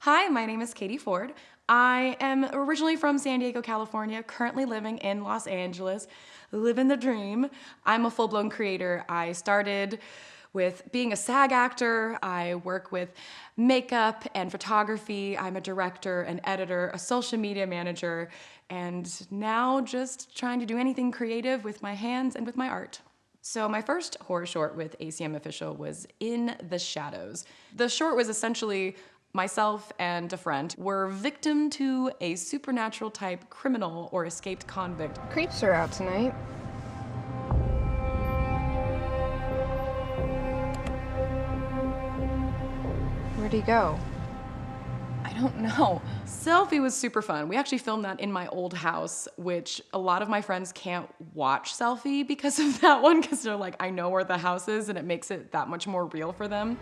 Hi, my name is Katy Ford. I am originally from San Diego, California, currently living in Los Angeles, living the dream. I'm a full-blown creator. I started with being a SAG actor. I work with makeup and photography. I'm a director, an editor, a social media manager, and now just trying to do anything creative with my hands and with my art. So my first horror short with ACMofficial was In the Shadows. The short was essentially myself and a friend were victim to a supernatural type criminal or escaped convict. Creeps are out tonight. Where'd he go? I don't know. Selfie was super fun. We actually filmed that in my old house, which a lot of my friends can't watch Selfie because of that one, because they're like, I know where the house is, and it makes it that much more real for them.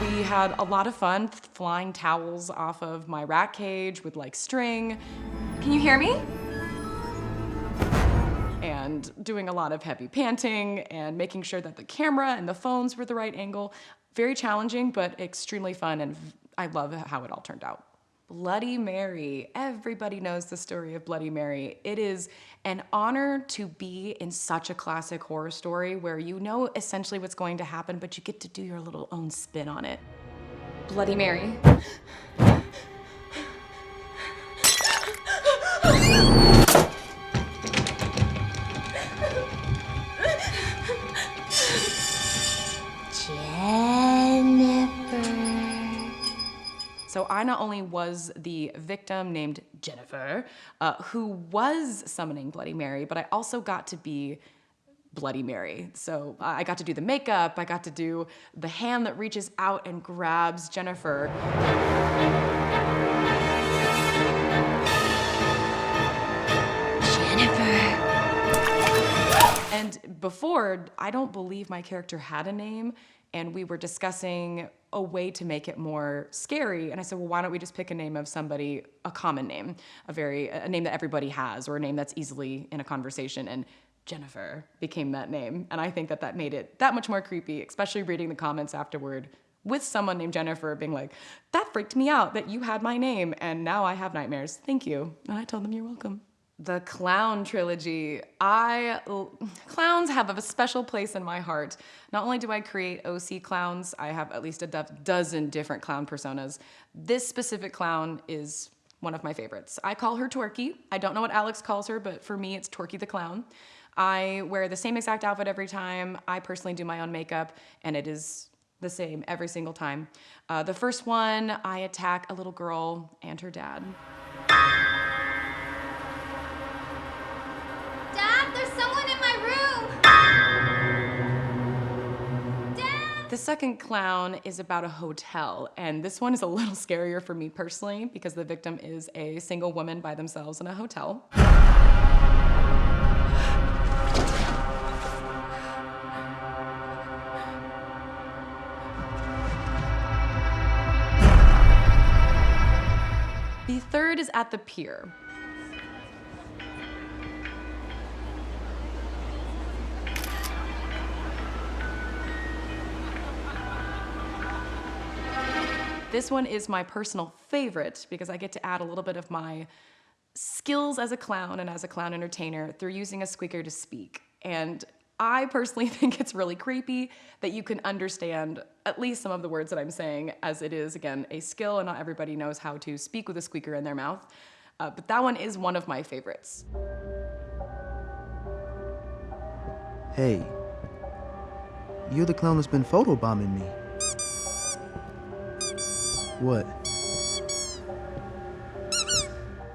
We had a lot of fun flying towels off of my rat cage with like string. Can you hear me? And doing a lot of heavy panting and making sure that the camera and the phones were the right angle. Very challenging, but extremely fun, and I love how it all turned out. Bloody Mary. Everybody knows the story of Bloody Mary. It is an honor to be in such a classic horror story where you know essentially what's going to happen, but you get to do your little own spin on it. Bloody Mary. So I not only was the victim named Jennifer, who was summoning Bloody Mary, but I also got to be Bloody Mary. So I got to do the makeup, I got to do the hand that reaches out and grabs Jennifer. And before, I don't believe my character had a name, and we were discussing a way to make it more scary. And I said, well, why don't we just pick a name of somebody, a common name, a name that everybody has, or a name that's easily in a conversation. And Jennifer became that name. And I think that that made it that much more creepy, especially reading the comments afterward with someone named Jennifer being like, that freaked me out that you had my name, and now I have nightmares. Thank you. And I told them, you're welcome. The Clown trilogy. Clowns have a special place in my heart. Not only do I create OC clowns, I have at least a dozen different clown personas. This specific clown is one of my favorites. I call her Torky. I don't know what Alex calls her, but for me, it's Torky the Clown. I wear the same exact outfit every time. I personally do my own makeup, and it is the same every single time. The first one, I attack a little girl and her dad. The second clown is about a hotel, and this one is a little scarier for me personally because the victim is a single woman by themselves in a hotel. The third is at the pier. This one is my personal favorite because I get to add a little bit of my skills as a clown and as a clown entertainer through using a squeaker to speak. And I personally think it's really creepy that you can understand at least some of the words that I'm saying, as it is, again, a skill and not everybody knows how to speak with a squeaker in their mouth. But that one is one of my favorites. Hey, you're the clown that's been photobombing me. What?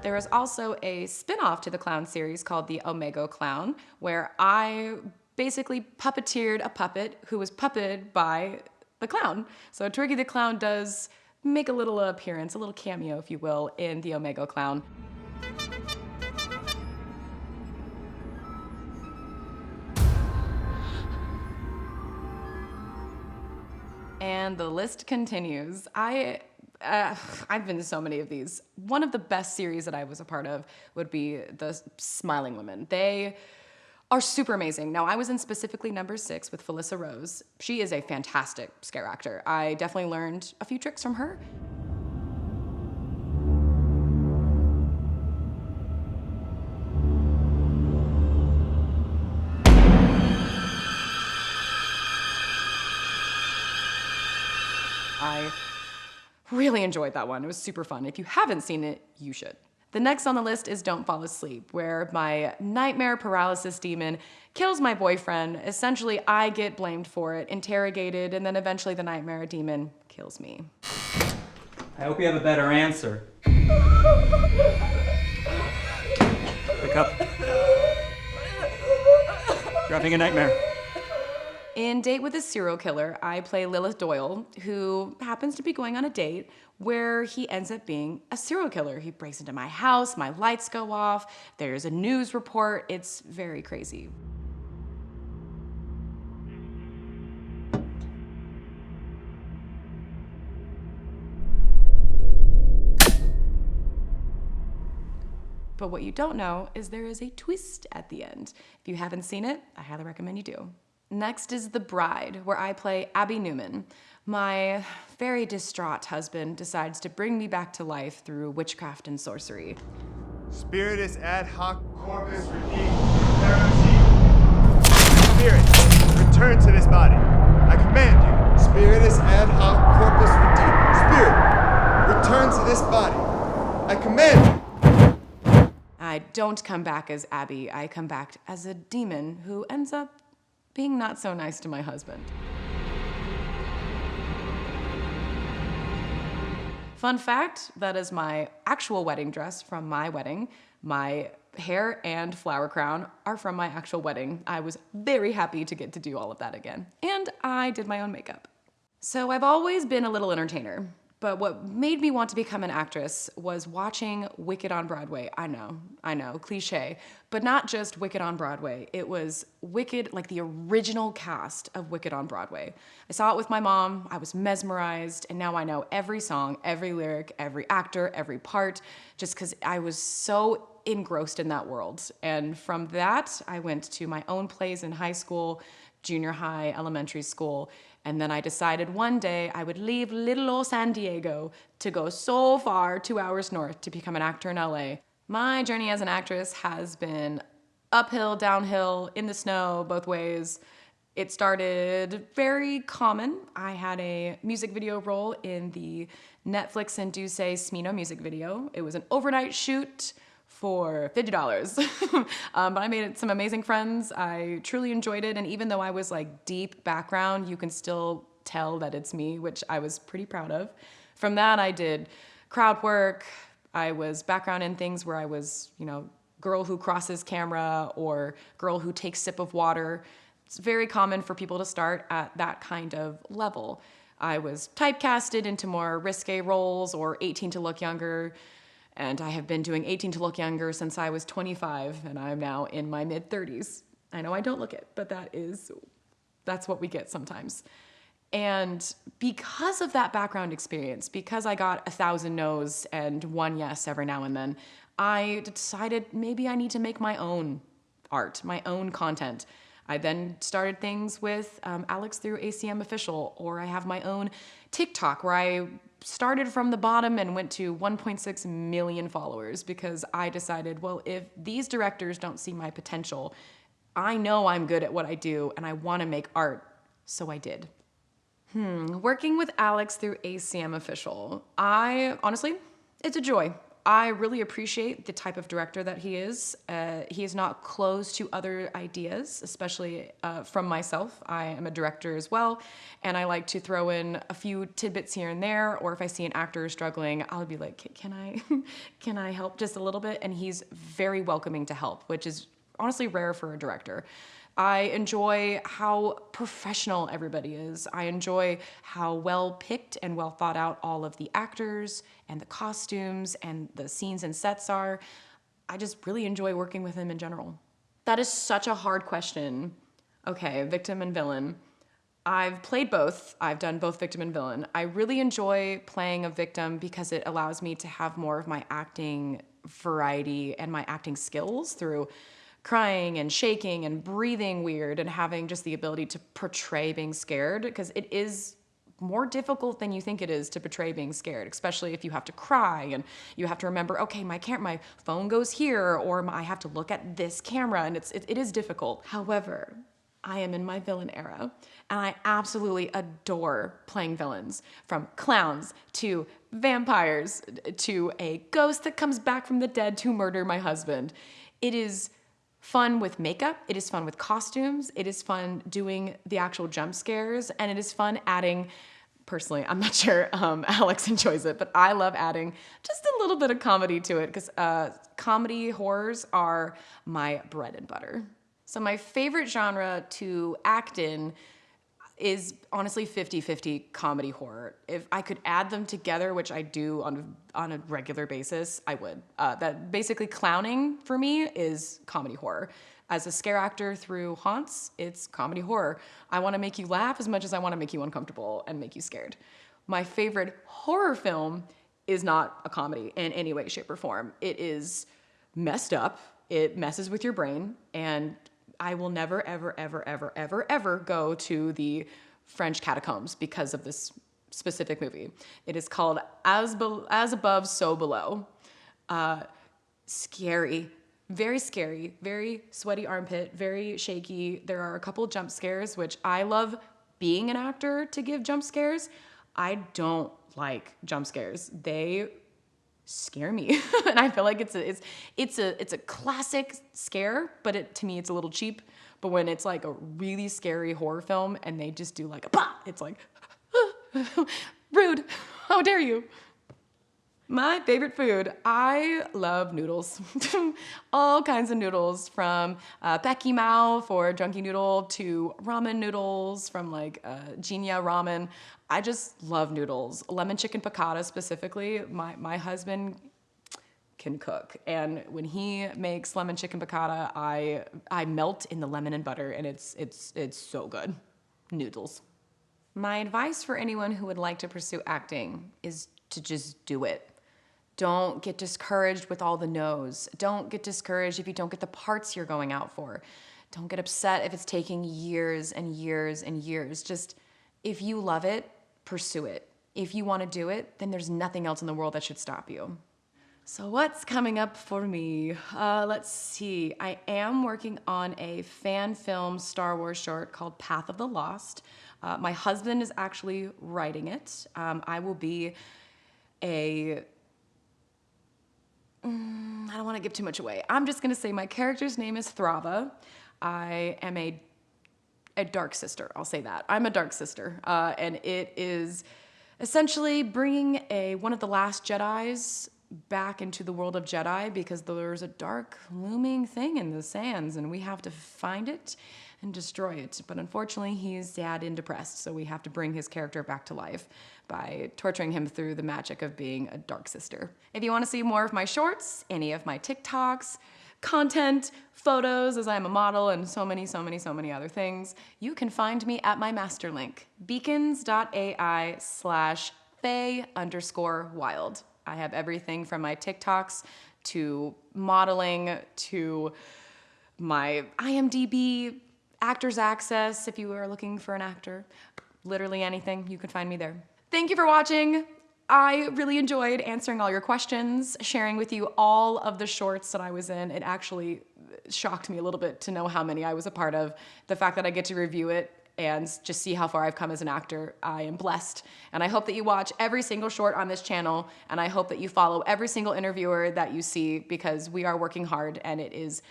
There is also a spin-off to the clown series called the Omega Clown, where I basically puppeteered a puppet who was puppeted by the clown. So Torky the Clown does make a little appearance, a little cameo, if you will, in the Omega Clown. And the list continues. I've been to so many of these. One of the best series that I was a part of would be the Smiling Women. They are super amazing. Now, I was in specifically number 6 with Felissa Rose. She is a fantastic scare actor. I definitely learned a few tricks from her. I really enjoyed that one. It was super fun. If you haven't seen it, you should. The next on the list is Don't Fall Asleep, where my nightmare paralysis demon kills my boyfriend. Essentially, I get blamed for it, interrogated, and then eventually the nightmare demon kills me. I hope you have a better answer. Wake up. You're having a nightmare. In Date with a Serial Killer, I play Lilith Doyle, who happens to be going on a date where he ends up being a serial killer. He breaks into my house, my lights go off, there's a news report. It's very crazy. But what you don't know is there is a twist at the end. If you haven't seen it, I highly recommend you do. Next is The Bride, where I play Abby Newman. My very distraught husband decides to bring me back to life through witchcraft and sorcery. Spiritus ad hoc corpus redeemed. Spirit, return to this body. I command you. Spiritus ad hoc corpus redeemed. Spirit, return to this body. I command you. I don't come back as Abby, I come back as a demon who ends up being not so nice to my husband. Fun fact, that is my actual wedding dress from my wedding. My hair and flower crown are from my actual wedding. I was very happy to get to do all of that again. And I did my own makeup. So I've always been a little entertainer. But what made me want to become an actress was watching Wicked on Broadway. I know, cliche, but not just Wicked on Broadway. It was Wicked, like the original cast of Wicked on Broadway. I saw it with my mom, I was mesmerized, and now I know every song, every lyric, every actor, every part, just because I was so engrossed in that world. And from that, I went to my own plays in high school, junior high, elementary school, and then I decided one day I would leave little old San Diego to go so far, 2 hours north, to become an actor in LA. My journey as an actress has been uphill, downhill, in the snow, both ways. It started very common. I had a music video role in the Netflix and Duce Smino music video. It was an overnight shoot for $50. But I made some amazing friends. I truly enjoyed it. And even though I was like deep background, you can still tell that it's me, which I was pretty proud of. From that, I did crowd work. I was background in things where I was, girl who crosses camera or girl who takes sip of water. It's very common for people to start at that kind of level. I was typecasted into more risque roles or 18 to look younger. And I have been doing 18 to look younger since I was 25, and I'm now in my mid-30s. I know I don't look it, but that's what we get sometimes. And because of that background experience, because I got 1,000 no's and 1 yes every now and then, I decided maybe I need to make my own art, my own content. I then started things with Alex through ACMofficial, or I have my own TikTok where I started from the bottom and went to 1.6 million followers because I decided, well, if these directors don't see my potential, I know I'm good at what I do and I want to make art, so I did. Working with Alex through ACMofficial, honestly, it's a joy. I really appreciate the type of director that he is. He is not closed to other ideas, especially from myself. I am a director as well, and I like to throw in a few tidbits here and there, or if I see an actor struggling, I'll be like, can I help just a little bit? And he's very welcoming to help, which is honestly rare for a director. I enjoy how professional everybody is. I enjoy how well picked and well thought out all of the actors and the costumes and the scenes and sets are. I just really enjoy working with him in general. That is such a hard question. Okay, victim and villain. I've played both. I've done both victim and villain. I really enjoy playing a victim because it allows me to have more of my acting variety and my acting skills through crying and shaking and breathing weird and having just the ability to portray being scared, because it is more difficult than you think it is to portray being scared, especially if you have to cry and you have to remember, okay, my phone goes here, or I have to look at this camera, and it is difficult. However, I am in my villain era, and I absolutely adore playing villains, from clowns to vampires to a ghost that comes back from the dead to murder my husband. It is fun with makeup, it is fun with costumes, it is fun doing the actual jump scares, and it is fun adding, personally, I'm not sure Alex enjoys it, but I love adding just a little bit of comedy to it, because comedy horrors are my bread and butter. So my favorite genre to act in is honestly 50-50 comedy horror. If I could add them together, which I do on a regular basis, I would. That basically clowning for me is comedy horror. As a scare actor through haunts, it's comedy horror. I want to make you laugh as much as I want to make you uncomfortable and make you scared. My favorite horror film is not a comedy in any way, shape, or form. It is messed up. It messes with your brain, and I will never, ever, ever, ever, ever, ever go to the French catacombs because of this specific movie. It is called As Above, So Below. Scary, very sweaty armpit, very shaky. There are a couple jump scares, which I love being an actor to give jump scares. I don't like jump scares. They scare me. And I feel like it's a classic scare, but to me it's a little cheap. But when it's like a really scary horror film and they just do like a bah, it's like rude. How dare you? My favorite food, I love noodles. All kinds of noodles, from Becky Mao for Drunky Noodle to ramen noodles from like Jinya Ramen. I just love noodles. Lemon chicken piccata specifically. My husband can cook, and when he makes lemon chicken piccata, I melt in the lemon and butter, and it's so good. Noodles. My advice for anyone who would like to pursue acting is to just do it. Don't get discouraged with all the no's. Don't get discouraged if you don't get the parts you're going out for. Don't get upset if it's taking years and years and years. Just, if you love it, pursue it. If you want to do it, then there's nothing else in the world that should stop you. So what's coming up for me? Let's see. I am working on a fan film Star Wars short called Path of the Lost. My husband is actually writing it. I will be I don't want to give too much away. I'm just going to say my character's name is Thrava. I am a dark sister. I'll say that. I'm a dark sister. And it is essentially bringing one of the last Jedis back into the world of Jedi, because there's a dark looming thing in the sands and we have to find it and destroy it. But unfortunately, he's sad and depressed, so we have to bring his character back to life by torturing him through the magic of being a dark sister. If you want to see more of my shorts, any of my TikToks, content, photos, as I'm a model, and so many other things, you can find me at my master link, beacons.ai/fae_wild. I have everything from my TikToks to modeling to my IMDb, actors access if you are looking for an actor. Literally anything, you can find me there. Thank you for watching. I really enjoyed answering all your questions, sharing with you all of the shorts that I was in. It actually shocked me a little bit to know how many I was a part of. The fact that I get to review it and just see how far I've come as an actor, I am blessed. And I hope that you watch every single short on this channel, and I hope that you follow every single interviewer that you see, because we are working hard, and it is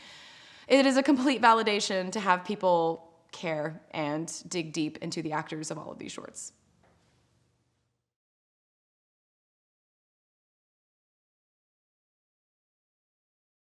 a complete validation to have people care and dig deep into the actors of all of these shorts.